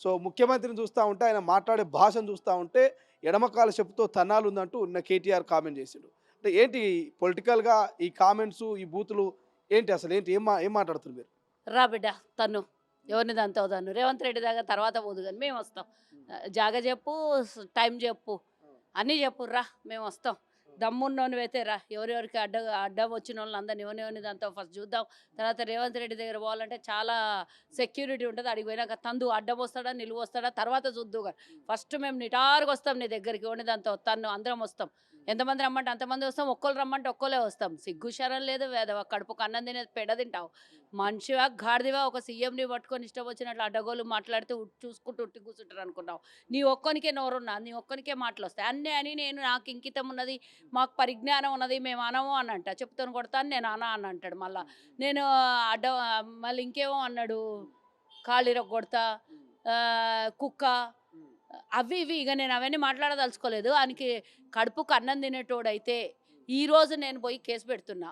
So, ముఖ్యమంత్రిని చూస్తా ఉంటే, ఆయన మాట్లాడే భాషను చూస్తా ఉంటే, ఎడమకాల చెప్పుతో తన్నాలుందంటూ నిన్న కేటీఆర్ కామెంట్ చేసిండు. అంటే ఏంటి పొలిటికల్‌గా ఈ కామెంట్సు, ఈ బూతులు ఏంటి అసలు? ఏంటి? ఏం మాట్లాడుతున్నారు మీరు? రా బిడ్డ తన్ను. ఎవరిని తంతావు తన్ను. రేవంత్ రెడ్డి దాకా తర్వాత పోదు గాని మేమొస్తాం. జాగ జెప్పు, టైం జెప్పు. అన్నీ జెప్పు రా మేమొస్తాం. దమ్మున్నోనివైతే రా. ఎవరెవరికి అడ్డం వచ్చినోళ్ళని ఎవరిని తంతావు ఫస్ట్ చూద్దాం. తర్వాత రేవంత్ రెడ్డి దగ్గర పోవాలంటే చాలా సెక్యూరిటీ ఉంటది. ఆడికి పోయినాక అడ్డమొస్తాడా, నిలువొస్తాడా తర్వాత చూద్దువు గాని. ఫస్ట్ మేము నిటారుగొస్తాం నీ దగ్గరికి. ఎవరిని తంతావు తన్ను అందరం వస్తాం. ఎంతమంది రమ్మంటే అంతమంది వస్తాం. ఒక్కోళ్ళు రమ్మంటే ఒక్కోళ్ళే వస్తాం. సిగ్గు శరం లేదు. కడుపుకు అన్నం తినేది పెడ తింటావు. మనిషివా గాడిదివా ఒక సీఎంని పట్టుకొని ఇష్టం వచ్చినట్లు అడ్డగోలు మాట్లాడితే చూసుకుంటూ ఉట్టి కూర్చుంటారు అనుకున్నావు. నీ ఒక్కనికే నోరున్నా, నీ ఒక్కనికే మాటలు వస్తాయి. అన్నీ అని నేను నాకు ఇంకితం ఉన్నది, మాకు పరిజ్ఞానం ఉన్నది, మేము అనము అని అంట. చెప్తాను కొడతాను నేను అని అంటాడు మళ్ళా. నేను అడ్డ మళ్ళీ ఇంకేమో అన్నాడు, కాళ్ళిరగొడతా, కుక్క, అవి ఇవి ఇక నేను అవన్నీ మాట్లాడదలుచుకోలేదు. ఆయనకి కడుపుకు అన్నం తినేటోడైతే ఈరోజు నేను పోయి కేసు పెడుతున్నా.